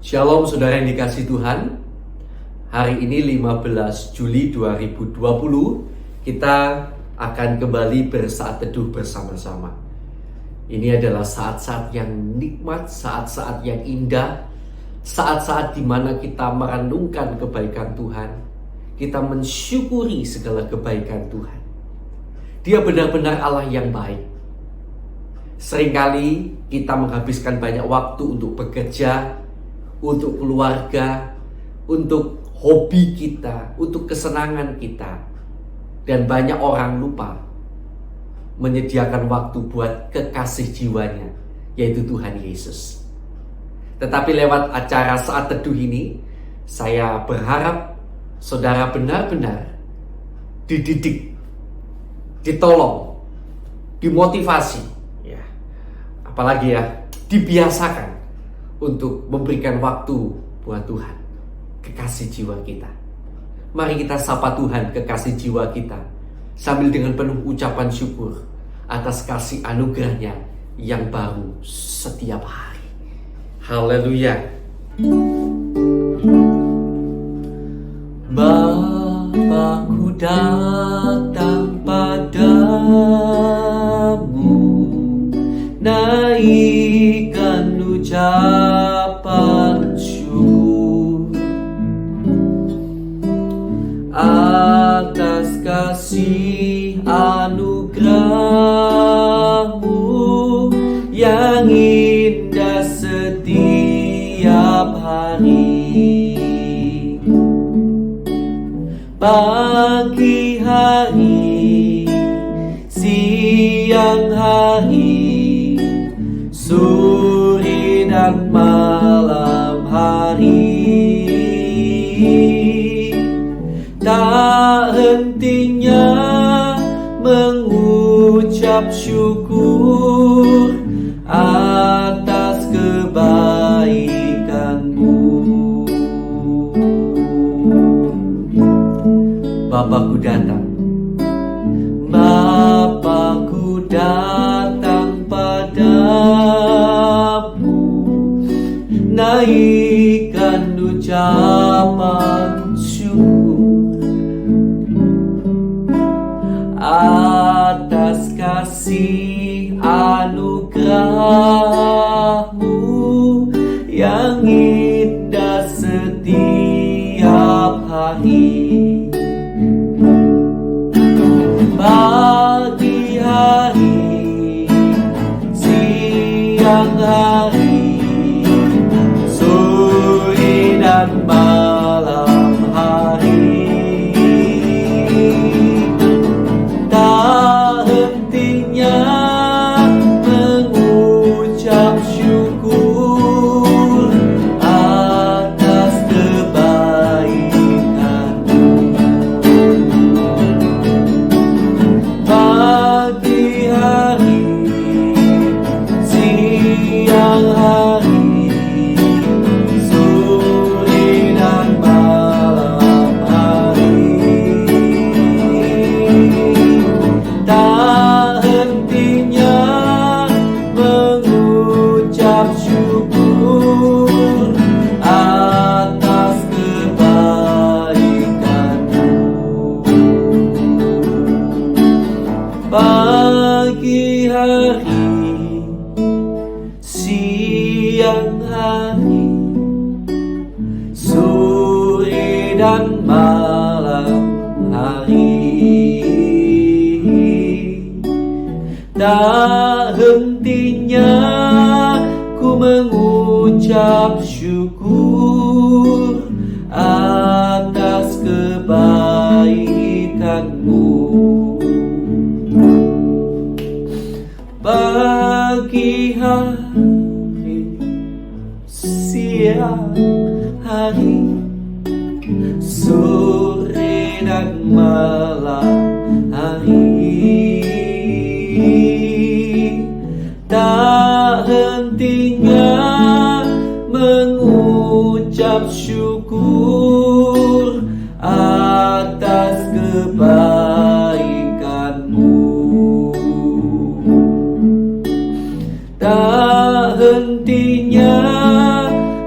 Shalom saudara yang dikasih Tuhan. Hari ini 15 Juli 2020 kita akan kembali bersaat teduh bersama-sama. Ini adalah saat-saat yang nikmat, saat-saat yang indah, saat-saat di mana kita merenungkan kebaikan Tuhan. Kita mensyukuri segala kebaikan Tuhan. Dia benar-benar Allah yang baik. Seringkali kita menghabiskan banyak waktu untuk bekerja, untuk keluarga, untuk hobi kita, untuk kesenangan kita. Dan banyak orang lupa menyediakan waktu buat kekasih jiwanya, yaitu Tuhan Yesus. Tetapi lewat acara saat teduh ini, saya berharap saudara benar-benar dididik, ditolong, dimotivasi, apalagi dibiasakan untuk memberikan waktu buat Tuhan, kekasih jiwa kita. Mari kita sapa Tuhan, kekasih jiwa kita, sambil dengan penuh ucapan syukur atas kasih anugerahnya yang baru setiap hari. Haleluya. Bapa-Ku datang padamu, naikkan ucapan syukur atas kasih anugerah-Mu yang indah setiap hari. Pagi hari, siang hari, sore dan malam hari, tak hentinya mengucap syukur atas kebaikan-Mu. Bapa-Ku datang, Bapa-Ku datang padamu, naikkan ucapan syukur atas kasih anugerah-Mu yang indah setiap hari. Pagi hari, siang hari, sore dan malam hari, tak hentinya mengucap syukur atas kebaikan-Mu. Pagi hari, siang hari, sore dan malam hari, tak hentinya mengucap syukur atas kebaikan-Mu. Pagi hari, siang hari, sore dan malam hari, tak hentinya ku mengucap syukur atas kebaikan-Mu. Pagi hari, siang hari, sore dan malam hari, tak hentinya mengucap syukur atas kebaikan-Mu. Tak hentinya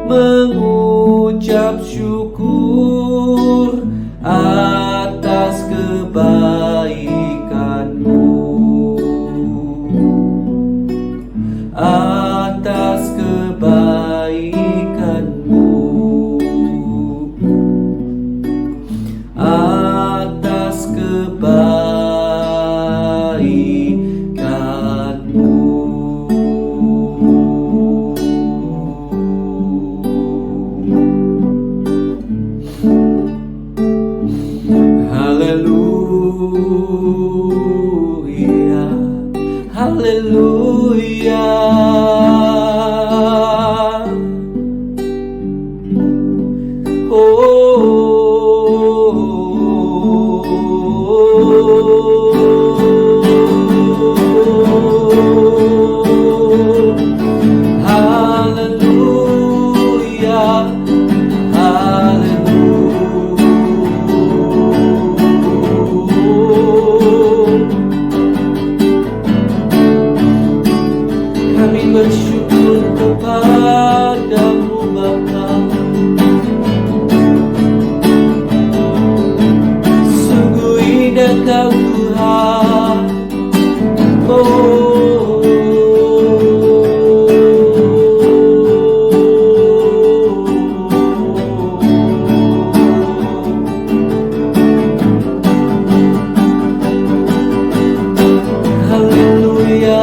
mengucap Bersyukur kepadamu Bapa, sungguh indah Kau Tuhan. Haleluya.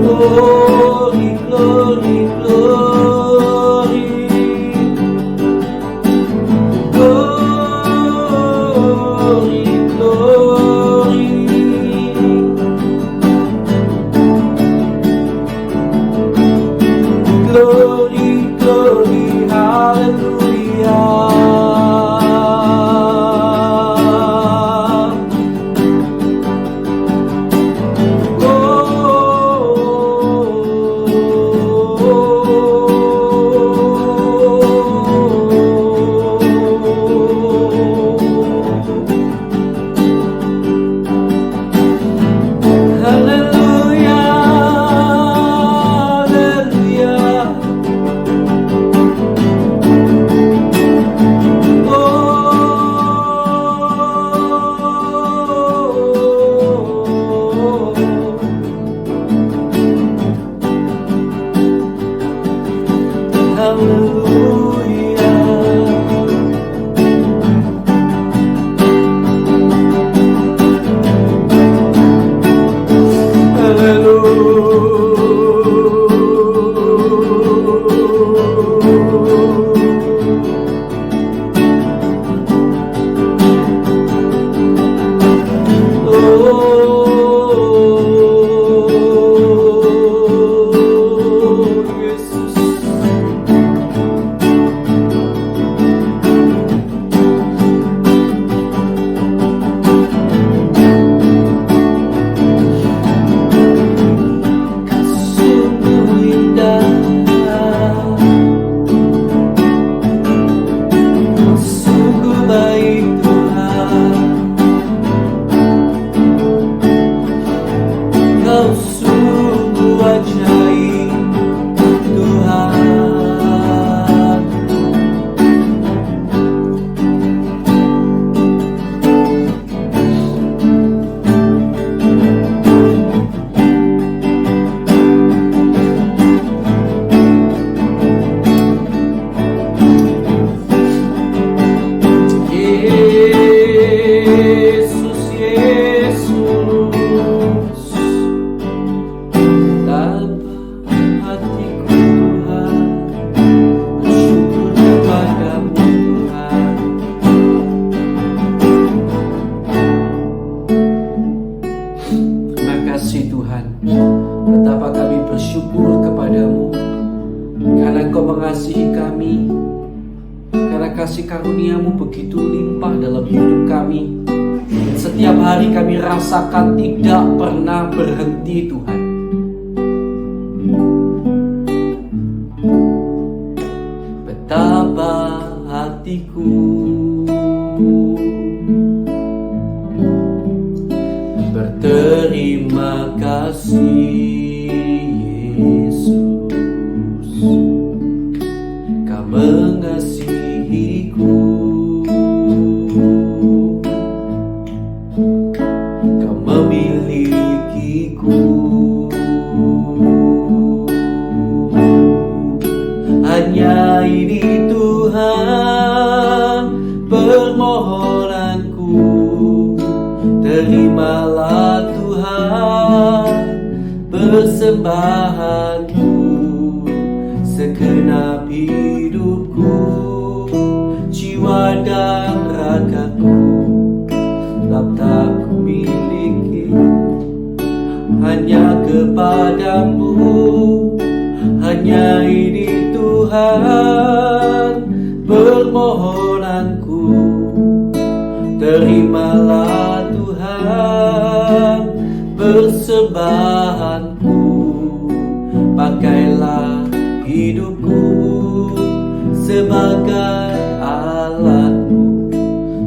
Glory, glory, glory, glory, glory. Glory, glory, hallelujah. Betapa kami bersyukur kepadamu karena Engkau mengasihi kami, karena kasih karuniamu begitu limpah dalam hidup kami. Setiap hari kami rasakan tidak pernah berhenti, Tuhan. Betapa hatiku berterima kasih, Yesus, Kau mengasihiku, Kau memilikiku. persembahanku, segenap hidupku, jiwa dan ragaku, tetap tak ku miliki, hanya kepadamu. Hanya ini Tuhan permohonanku, terimalah Tuhan persembahanku, pakailah hidupku sebagai alatmu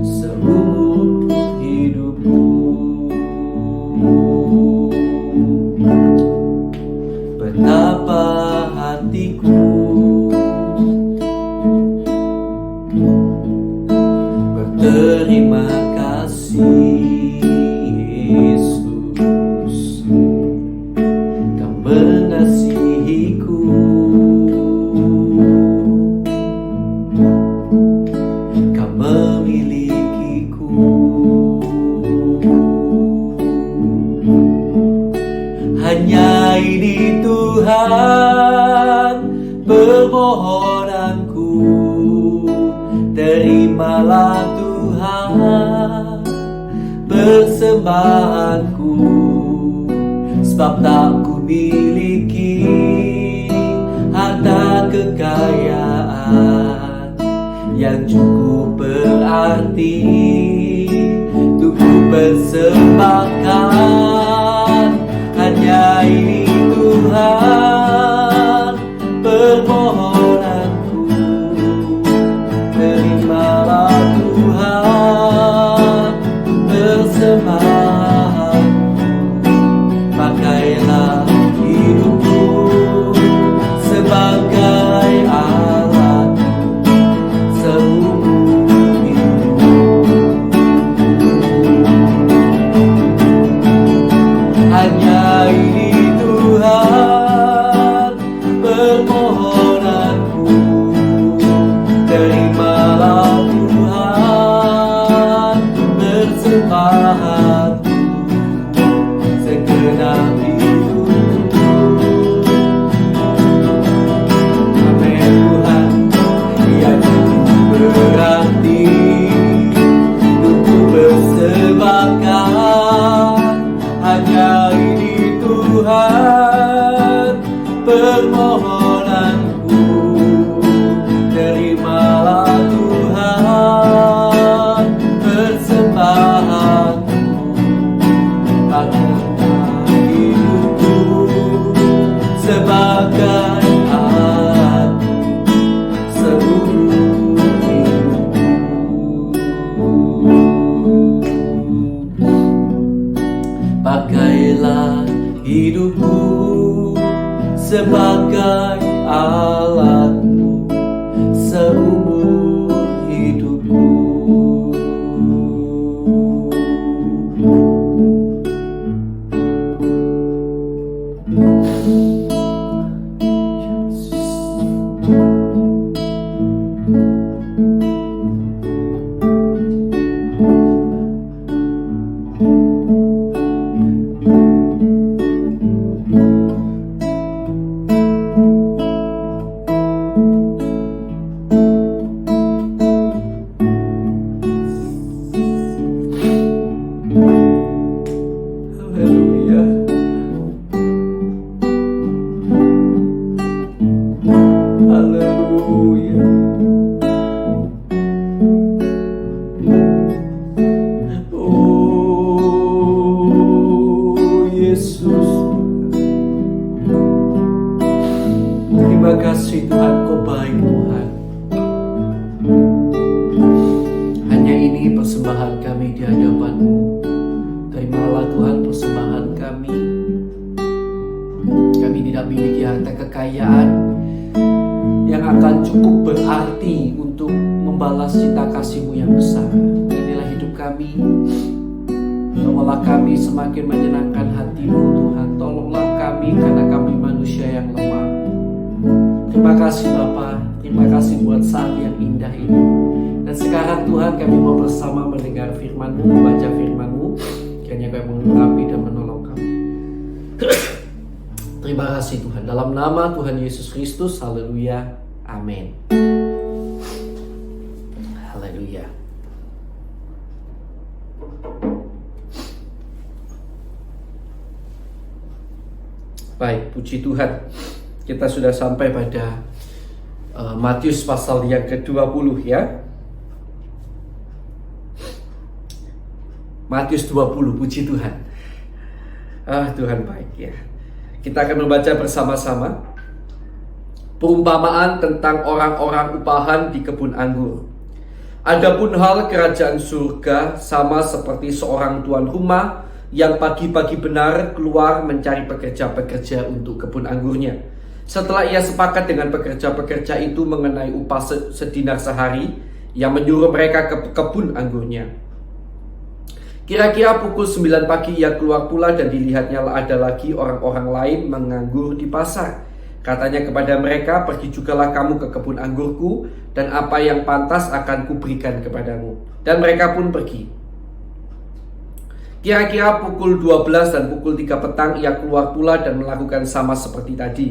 seumur hidupku. Betapa hatiku berterima kasih, Yesus, Kau mengasihiku, Kau memilikiku. Hanya ini Tuhan permohonanku, terimalah Tuhan persembahanku, sebab tak ku miliki harta kekayaan yang cukup berarti untuk ku persembahkan. Hanya ini Tuhan permohonanku, terimalah Tuhan persembahanku, pakailah hidupku sebagai alatmu seumur hidupku. Hanya ini Tuhan permohonanku, terimalah Tuhan persembahanku, segenap hidupku. Amin Tuhan, Dia cukup berarti untuk ku persembahkan. Hanya ini Tuhan permohonanku, terimalah Tuhan persembahanku, pakailah hidupku sebagai alatmu seumur hidupku. Pakailah hidupku sebagai alatmu seumur hidupku. Terima kasih Tuhan, Kau baik Tuhan. Hanya ini persembahan kami di hadapan-Mu. Terimalah Tuhan persembahan kami. Kami tidak memiliki harta kekayaan yang akan cukup berarti untuk membalas cinta kasih-Mu yang besar. Inilah hidup kami. Tolonglah kami semakin menyenangkan hati-Mu Tuhan. Tolonglah kami karena kami manusia yang lemah. Terima kasih Bapa, terima kasih buat saat yang indah ini. Dan sekarang Tuhan kami mau bersama mendengar firman-Mu, membaca firman-Mu. Kiranya Kau mengurapi dan menolong kami. Terima kasih Tuhan. Dalam nama Tuhan Yesus Kristus, haleluya, amin. Haleluya. Baik, puji Tuhan. Kita sudah sampai pada Matius pasal yang ke-20 ya. Matius 20, puji Tuhan. Tuhan baik ya. Kita akan membaca bersama-sama perumpamaan tentang orang-orang upahan di kebun anggur. Adapun hal kerajaan surga sama seperti seorang tuan rumah yang pagi-pagi benar keluar mencari pekerja-pekerja untuk kebun anggurnya. Setelah ia sepakat dengan pekerja-pekerja itu mengenai upah sedinar sehari, ia menyuruh mereka ke kebun anggurnya. Kira-kira pukul 9 pagi ia keluar pula dan dilihatnya ada lagi orang-orang lain menganggur di pasar. Katanya kepada mereka, pergi jugalah kamu ke kebun anggurku dan apa yang pantas akan kuberikan kepadamu. Dan mereka pun pergi. Kira-kira pukul 12 dan pukul 3 petang ia keluar pula dan melakukan sama seperti tadi.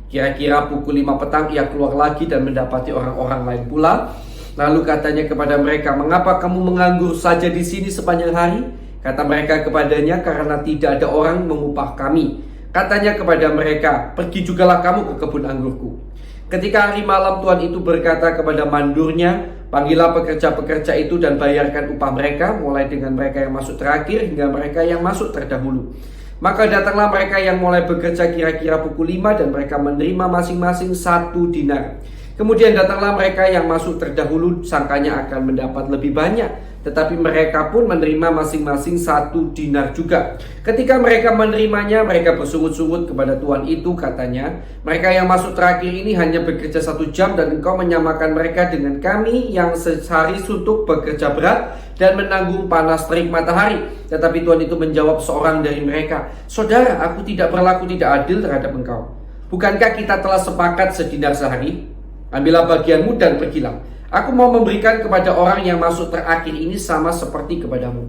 Kira-kira pukul 5 petang ia keluar lagi dan mendapati orang-orang lain pula. Lalu katanya kepada mereka, mengapa kamu menganggur saja di sini sepanjang hari? Kata mereka kepadanya, karena tidak ada orang mengupah kami. Katanya kepada mereka, pergi jugalah kamu ke kebun anggurku. Ketika hari malam Tuhan itu berkata kepada mandurnya, panggillah pekerja-pekerja itu dan bayarkan upah mereka, mulai dengan mereka yang masuk terakhir hingga mereka yang masuk terdahulu. Maka datanglah mereka yang mulai bekerja kira-kira pukul 5 dan mereka menerima masing-masing 1 dinar. Kemudian datanglah mereka yang masuk terdahulu, sangkanya akan mendapat lebih banyak, tetapi mereka pun menerima masing-masing 1 dinar juga. Ketika mereka menerimanya, mereka bersungut-sungut kepada tuan itu, katanya, mereka yang masuk terakhir ini hanya bekerja 1 jam dan engkau menyamakan mereka dengan kami yang sehari suntuk bekerja berat dan menanggung panas terik matahari. Tetapi tuan itu menjawab seorang dari mereka, saudara, aku tidak berlaku tidak adil terhadap engkau. Bukankah kita telah sepakat sedinar sehari? Ambillah bagianmu dan pergilah. Aku mau memberikan kepada orang yang masuk terakhir ini sama seperti kepadamu.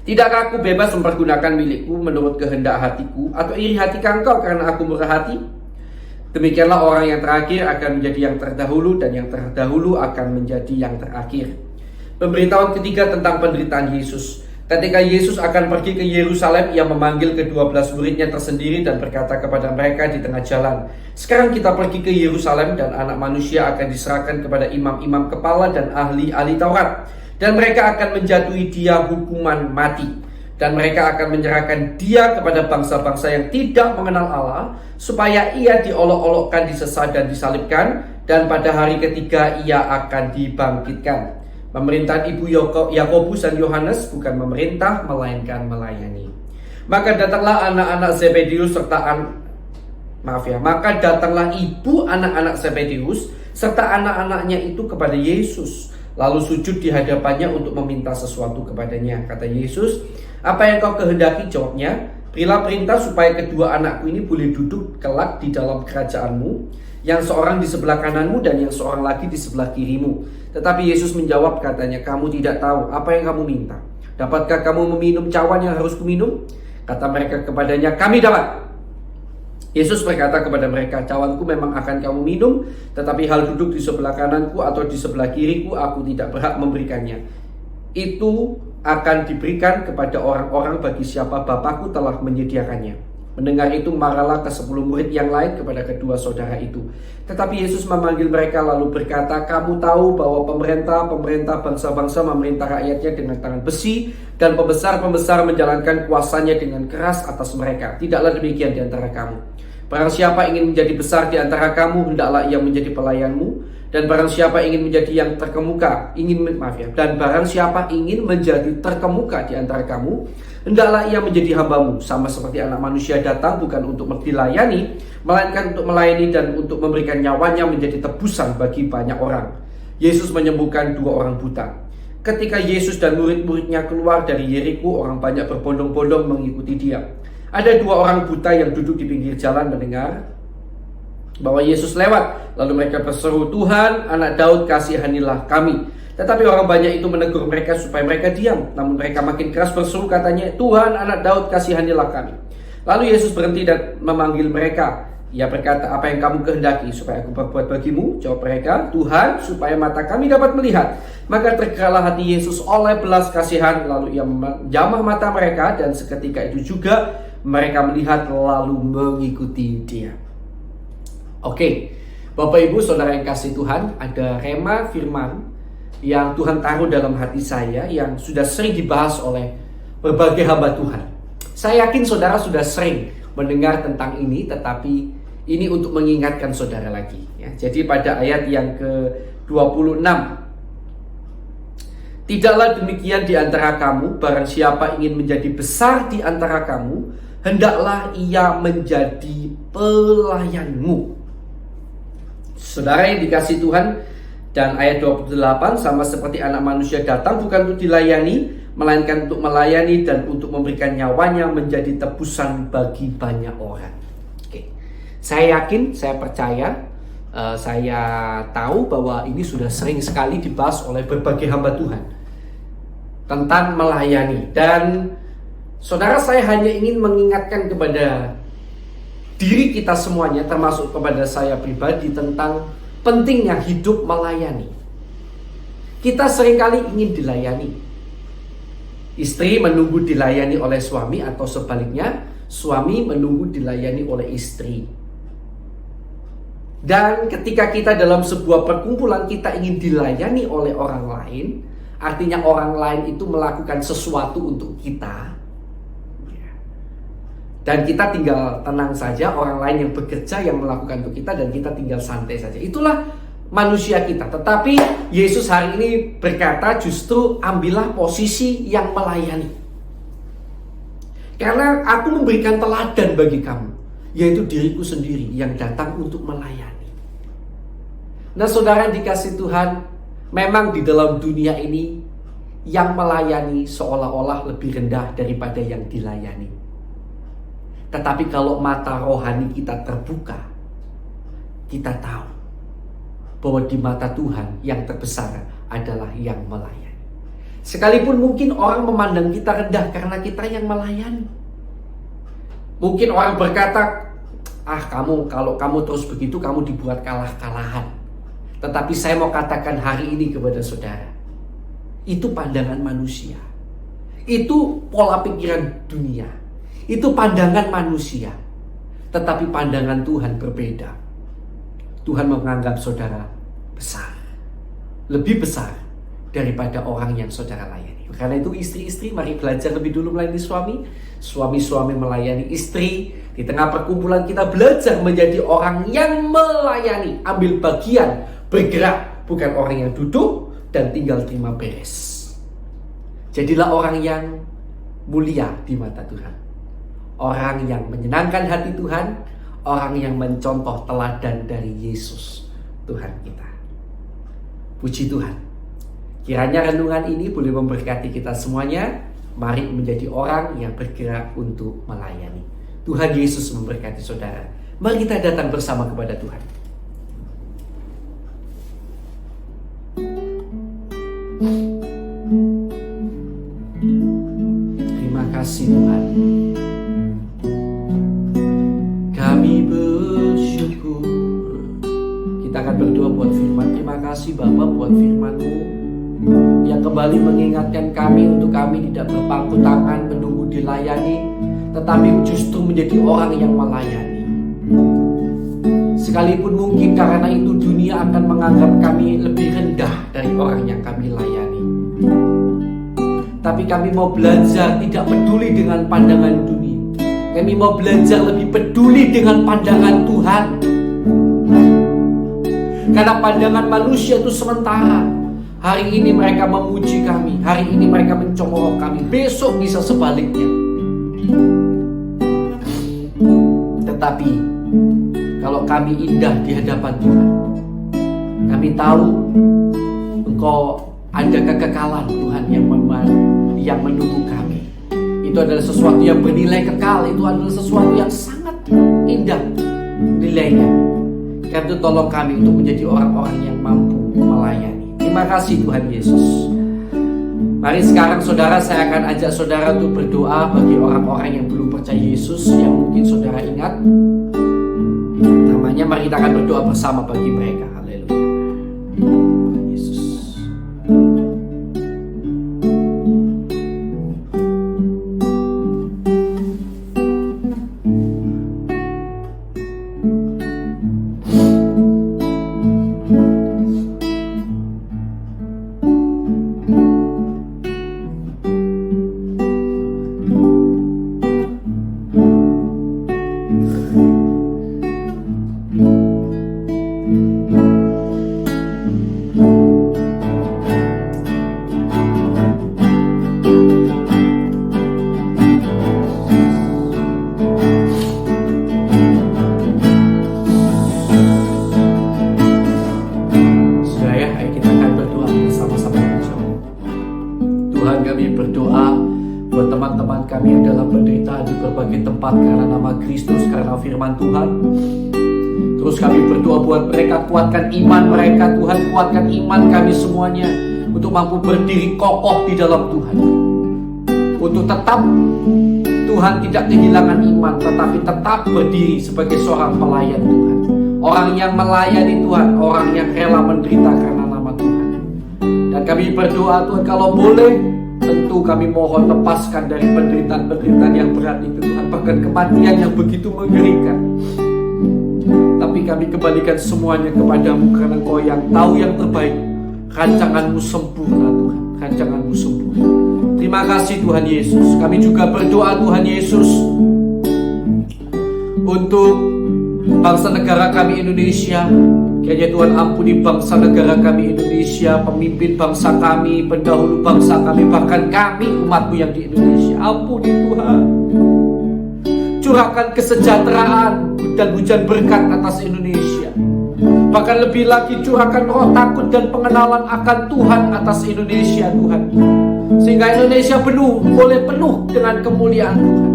Tidakkah aku bebas mempergunakan milikku menurut kehendak hatiku, atau iri hati engkau karena aku murah hati? Demikianlah orang yang terakhir akan menjadi yang terdahulu, dan yang terdahulu akan menjadi yang terakhir. Pemberitahuan ketiga tentang penderitaan Yesus. Ketika Yesus akan pergi ke Yerusalem, ia memanggil ke-12 muridnya tersendiri dan berkata kepada mereka di tengah jalan, sekarang kita pergi ke Yerusalem dan anak manusia akan diserahkan kepada imam-imam kepala dan ahli-ahli Taurat. Dan mereka akan menjatuhi dia hukuman mati. Dan mereka akan menyerahkan dia kepada bangsa-bangsa yang tidak mengenal Allah, supaya ia diolok-olokkan, disesat dan disalibkan, dan pada hari ketiga ia akan dibangkitkan. Pemerintahan ibu Yakobus dan Yohanes bukan memerintah, melainkan melayani. Maka datanglah anak-anak Zebedeus maka datanglah ibu anak-anak Zebedeus serta anak-anaknya itu kepada Yesus, lalu sujud di hadapannya untuk meminta sesuatu kepadanya. Kata Yesus, apa yang kau kehendaki? Jawabnya, berilah perintah supaya kedua anakku ini boleh duduk kelak di dalam kerajaanmu, yang seorang di sebelah kananmu dan yang seorang lagi di sebelah kirimu. Tetapi Yesus menjawab, katanya, kamu tidak tahu apa yang kamu minta. Dapatkah kamu meminum cawan yang harus kuminum? Kata mereka kepadanya, kami dapat. Yesus berkata kepada mereka, cawanku memang akan kamu minum, tetapi hal duduk di sebelah kananku atau di sebelah kiriku, aku tidak berhak memberikannya. Itu akan diberikan kepada orang-orang bagi siapa Bapakku telah menyediakannya. Mendengar itu marahlah ke-10 murid yang lain kepada kedua saudara itu. Tetapi Yesus memanggil mereka lalu berkata, kamu tahu bahwa pemerintah bangsa-bangsa memerintah rakyatnya dengan tangan besi, dan pembesar-pembesar menjalankan kuasanya dengan keras atas mereka. Tidaklah demikian di antara kamu. Barang siapa ingin menjadi besar di antara kamu, hendaklah ia menjadi pelayanmu. Dan barang siapa ingin menjadi yang terkemuka, dan barang siapa ingin menjadi terkemuka di antara kamu, hendaklah ia menjadi hambamu. Sama seperti anak manusia datang bukan untuk dilayani, melainkan untuk melayani dan untuk memberikan nyawanya menjadi tebusan bagi banyak orang. Yesus menyembuhkan 2 orang buta. Ketika Yesus dan murid-muridnya keluar dari Yeriko, orang banyak berbondong-bondong mengikuti dia. Ada 2 orang buta yang duduk di pinggir jalan mendengar bahwa Yesus lewat. Lalu mereka berseru, Tuhan, anak Daud, kasihanilah kami. Tetapi orang banyak itu menegur mereka supaya mereka diam. Namun mereka makin keras berseru, katanya, Tuhan, anak Daud, kasihanilah kami. Lalu Yesus berhenti dan memanggil mereka. Ia berkata, "Apa yang kamu kehendaki supaya aku berbuat bagimu?" Jawab mereka, "Tuhan, supaya mata kami dapat melihat." Maka tergeraklah hati Yesus oleh belas kasihan. Lalu ia menjamah mata mereka, dan seketika itu juga mereka melihat lalu mengikuti dia. Oke, Bapak Ibu Saudara yang kasih Tuhan, ada rema firman yang Tuhan taruh dalam hati saya yang sudah sering dibahas oleh berbagai hamba Tuhan. Saya yakin saudara sudah sering mendengar tentang ini, tetapi ini untuk mengingatkan saudara lagi. Ya, jadi pada ayat yang ke-26, "Tidaklah demikian di antara kamu, barang siapa ingin menjadi besar di antara kamu, hendaklah ia menjadi pelayanmu." Saudara yang dikasih Tuhan, dan ayat 28, "Sama seperti anak manusia datang bukan untuk dilayani, melainkan untuk melayani dan untuk memberikan nyawanya menjadi tebusan bagi banyak orang." Oke. Saya yakin, saya percaya, saya tahu bahwa ini sudah sering sekali dibahas oleh berbagai hamba Tuhan tentang melayani. Dan saudara, saya hanya ingin mengingatkan kepada diri kita semuanya, termasuk kepada saya pribadi, tentang pentingnya hidup melayani. Kita seringkali ingin dilayani. Istri menunggu dilayani oleh suami, atau sebaliknya, suami menunggu dilayani oleh istri. Dan ketika kita dalam sebuah perkumpulan, kita ingin dilayani oleh orang lain, artinya orang lain itu melakukan sesuatu untuk kita, dan kita tinggal tenang saja, orang lain yang bekerja, yang melakukan untuk kita, dan kita tinggal santai saja. Itulah manusia kita. Tetapi Yesus hari ini berkata, justru ambillah posisi yang melayani. Karena aku memberikan teladan bagi kamu, yaitu diriku sendiri yang datang untuk melayani. Nah saudara yang dikasih Tuhan, memang di dalam dunia ini yang melayani seolah-olah lebih rendah daripada yang dilayani. Tetapi kalau mata rohani kita terbuka, kita tahu bahwa di mata Tuhan yang terbesar adalah yang melayani. Sekalipun mungkin orang memandang kita rendah karena kita yang melayani. Mungkin orang berkata, kalau kamu terus begitu, kamu dibuat kalah-kalahan. Tetapi saya mau katakan hari ini kepada saudara, itu pandangan manusia. Itu pola pikiran dunia. Itu pandangan manusia. Tetapi pandangan Tuhan berbeda. Tuhan menganggap saudara besar, lebih besar daripada orang yang saudara layani. Karena itu istri-istri, mari belajar lebih dulu melayani suami. Suami-suami melayani istri. Di tengah perkumpulan kita belajar menjadi orang yang melayani, ambil bagian, bergerak, bukan orang yang duduk dan tinggal terima beres. Jadilah orang yang mulia di mata Tuhan, orang yang menyenangkan hati Tuhan, orang yang mencontoh teladan dari Yesus Tuhan kita. Puji Tuhan. Kiranya renungan ini boleh memberkati kita semuanya. Mari menjadi orang yang bergerak untuk melayani. Tuhan Yesus memberkati saudara. Mari kita datang bersama kepada Tuhan. Terima kasih Tuhan. Kami bersyukur. Kita akan berdoa buat firman. Terima kasih Bapa buat firman-Mu yang kembali mengingatkan kami untuk kami tidak berpangku tangan menunggu dilayani, tetapi justru menjadi orang yang melayani. Sekalipun mungkin karena itu dunia akan menganggap kami lebih rendah dari orang yang kami layani, tapi kami mau belajar tidak peduli dengan pandangan dunia. Kami mau belajar lebih peduli dengan pandangan Tuhan. Karena pandangan manusia itu sementara. Hari ini mereka memuji kami, hari ini mereka mencemooh kami, besok bisa sebaliknya. Tetapi kalau kami indah di hadapan Tuhan, kami tahu Engkau ada kekekalan Tuhan yang menunggu kami. Itu adalah sesuatu yang bernilai kekal, itu adalah sesuatu yang sangat indah nilainya. Karena itu tolong kami untuk menjadi orang-orang yang mampu melayani. Terima kasih Tuhan Yesus. Mari sekarang saudara, saya akan ajak saudara untuk berdoa bagi orang-orang yang belum percaya Yesus, yang mungkin saudara ingat namanya. Mari kita akan berdoa bersama bagi mereka. Haleluya. Yesus. Karena nama Kristus, karena firman Tuhan. Terus kami berdoa buat mereka, kuatkan iman mereka Tuhan, kuatkan iman kami semuanya untuk mampu berdiri kokoh di dalam Tuhan, untuk tetap Tuhan tidak kehilangan iman, tetapi tetap berdiri sebagai seorang pelayan Tuhan, orang yang melayani Tuhan, orang yang rela menderita karena nama Tuhan. Dan kami berdoa Tuhan, kalau boleh tentu kami mohon lepaskan dari penderitaan-penderitaan yang berat itu Tuhan, bahkan kematian yang begitu mengerikan. Tapi kami kembalikan semuanya kepadamu, karena Engkau yang tahu yang terbaik. Rancanganmu sempurna Tuhan, rancanganmu sempurna. Terima kasih Tuhan Yesus. Kami juga berdoa Tuhan Yesus untuk bangsa negara kami Indonesia. Kiranya Tuhan ampuni bangsa negara kami Indonesia, pemimpin bangsa kami, pendahulu bangsa kami, bahkan kami umat-Mu yang di Indonesia. Ampuni Tuhan. Curahkan kesejahteraan dan hujan berkat atas Indonesia. Bahkan lebih lagi curahkan roh takut dan pengenalan akan Tuhan atas Indonesia Tuhan. Sehingga Indonesia boleh penuh dengan kemuliaan Tuhan.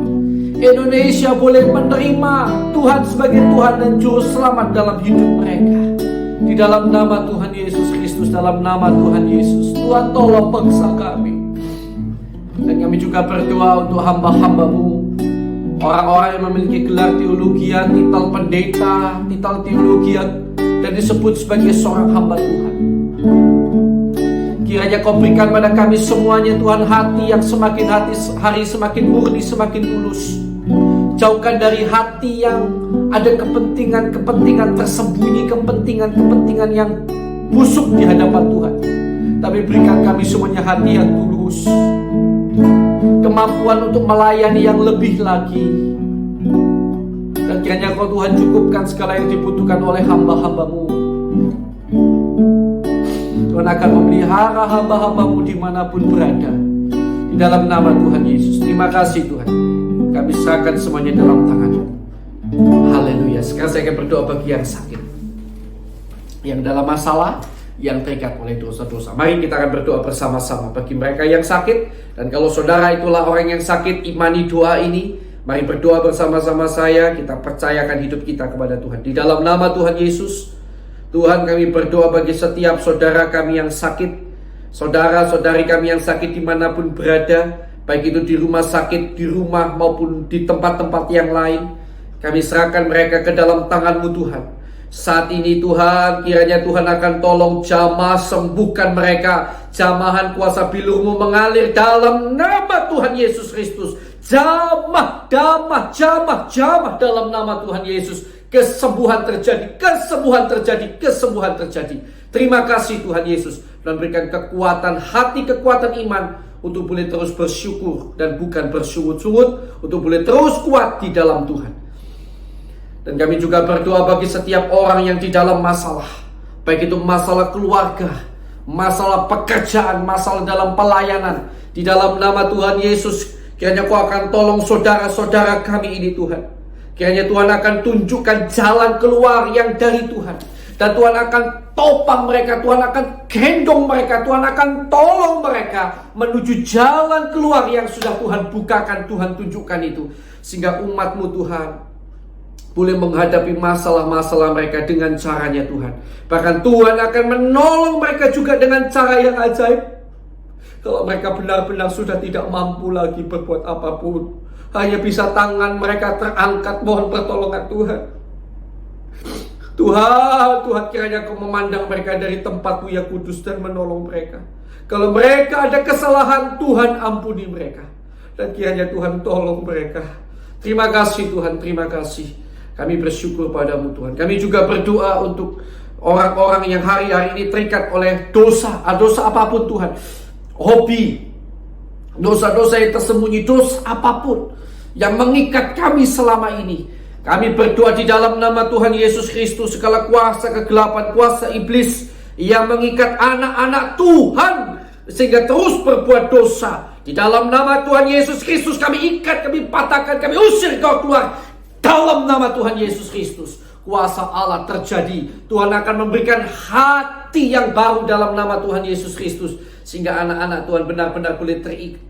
Indonesia boleh menerima Tuhan sebagai Tuhan dan Juru Selamat dalam hidup mereka. Di dalam nama Tuhan Yesus Kristus, dalam nama Tuhan Yesus, Tuhan tolong bangsa kami. Dan kami juga berdoa untuk hamba-hamba-Mu, orang-orang yang memiliki gelar teologia, titel pendeta, titel teologia, dan disebut sebagai seorang hamba Tuhan. Kiranya Kau berikan pada kami semuanya Tuhan hati yang semakin hari semakin murni, semakin tulus. Jauhkan dari hati yang ada kepentingan tersembunyi, kepentingan yang busuk di hadapan Tuhan. Tapi berikan kami semuanya hati yang tulus, kemampuan untuk melayani yang lebih lagi. Dan kiranya Kau Tuhan cukupkan segala yang dibutuhkan oleh hamba-hamba-Mu. Tuhan akan memelihara hamba-hamba-Mu dimanapun berada. Di dalam nama Tuhan Yesus. Terima kasih Tuhan. Kami serahkan semuanya dalam tangan-Mu. Haleluya. Sekarang saya akan berdoa bagi yang sakit, yang dalam masalah, yang terikat oleh dosa-dosa. Mari kita akan berdoa bersama-sama bagi mereka yang sakit. Dan kalau saudara itulah orang yang sakit, imani doa ini. Mari berdoa bersama-sama saya. Kita percayakan hidup kita kepada Tuhan. Di dalam nama Tuhan Yesus, Tuhan, kami berdoa bagi setiap saudara kami yang sakit, saudara-saudari kami yang sakit dimanapun berada, baik itu di rumah sakit, di rumah maupun di tempat-tempat yang lain. Kami serahkan mereka ke dalam tangan-Mu Tuhan. Saat ini Tuhan, kiranya Tuhan akan tolong jamah, sembuhkan mereka. Jamahan kuasa bilur-Mu mengalir dalam nama Tuhan Yesus Kristus. Jamah dalam nama Tuhan Yesus. Kesembuhan terjadi. Terima kasih Tuhan Yesus. Dan berikan kekuatan hati, kekuatan iman untuk boleh terus bersyukur dan bukan bersungut-sungut, untuk boleh terus kuat di dalam Tuhan. Dan kami juga berdoa bagi setiap orang yang di dalam masalah, baik itu masalah keluarga, masalah pekerjaan, masalah dalam pelayanan. Di dalam nama Tuhan Yesus, kiranya Kau akan tolong saudara-saudara kami ini Tuhan. Kiranya Tuhan akan tunjukkan jalan keluar yang dari Tuhan. Dan Tuhan akan topang mereka, Tuhan akan gendong mereka, Tuhan akan tolong mereka menuju jalan keluar yang sudah Tuhan bukakan, Tuhan tunjukkan itu. Sehingga umat-Mu Tuhan boleh menghadapi masalah-masalah mereka dengan caranya Tuhan. Bahkan Tuhan akan menolong mereka juga dengan cara yang ajaib. Kalau mereka benar-benar sudah tidak mampu lagi berbuat apapun, hanya bisa tangan mereka terangkat, mohon pertolongan Tuhan. Tuhan kiranya Kau memandang mereka dari tempat-Mu yang kudus dan menolong mereka. Kalau mereka ada kesalahan, Tuhan ampuni mereka. Dan kiranya Tuhan tolong mereka. Terima kasih Tuhan, terima kasih. Kami bersyukur padamu Tuhan. Kami juga berdoa untuk orang-orang yang hari-hari ini terikat oleh dosa apapun Tuhan. Hobi, dosa-dosa yang tersembunyi, dosa apapun yang mengikat kami selama ini. Kami berdoa di dalam nama Tuhan Yesus Kristus, segala kuasa kegelapan, kuasa iblis yang mengikat anak-anak Tuhan sehingga terus berbuat dosa, di dalam nama Tuhan Yesus Kristus kami ikat, kami patahkan, kami usir kau keluar. Dalam nama Tuhan Yesus Kristus, kuasa Allah terjadi. Tuhan akan memberikan hati yang baru dalam nama Tuhan Yesus Kristus, sehingga anak-anak Tuhan benar-benar boleh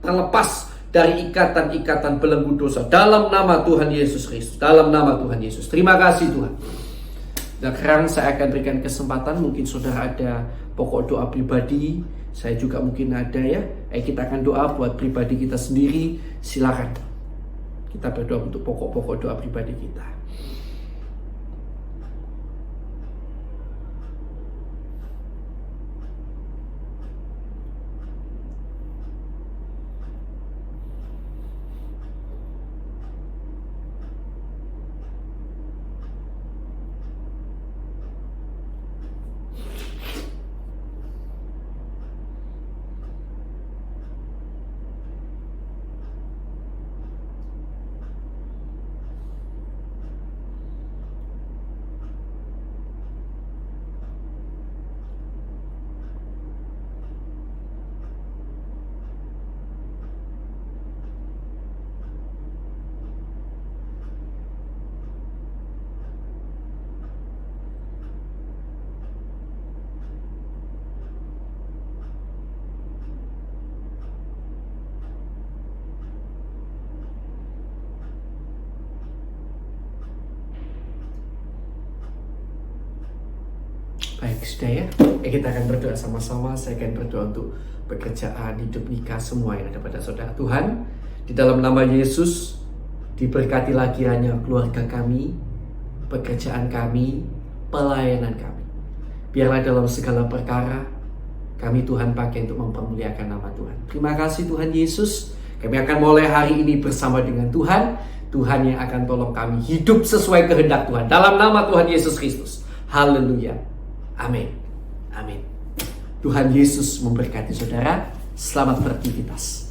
terlepas dari ikatan-ikatan belenggu dosa. Dalam nama Tuhan Yesus Kristus, dalam nama Tuhan Yesus. Terima kasih Tuhan. Dan sekarang saya akan berikan kesempatan, mungkin saudara ada pokok doa pribadi, saya juga mungkin ada ya. Kita akan doa buat pribadi kita sendiri. Silakan kita berdoa untuk pokok-pokok doa pribadi kita. Baik, sudah ya. Kita akan berdoa sama-sama. Saya akan berdoa untuk pekerjaan, hidup, nikah, semua yang ada pada saudara. Tuhan, di dalam nama Yesus, diberkatilah kiranya keluarga kami, pekerjaan kami, pelayanan kami. Biarlah dalam segala perkara, kami Tuhan pakai untuk mempermuliakan nama Tuhan. Terima kasih Tuhan Yesus. Kami akan mulai hari ini bersama dengan Tuhan. Tuhan yang akan tolong kami hidup sesuai kehendak Tuhan. Dalam nama Tuhan Yesus Kristus. Haleluya. Amin. Amin. Tuhan Yesus memberkati saudara. Selamat beraktivitas.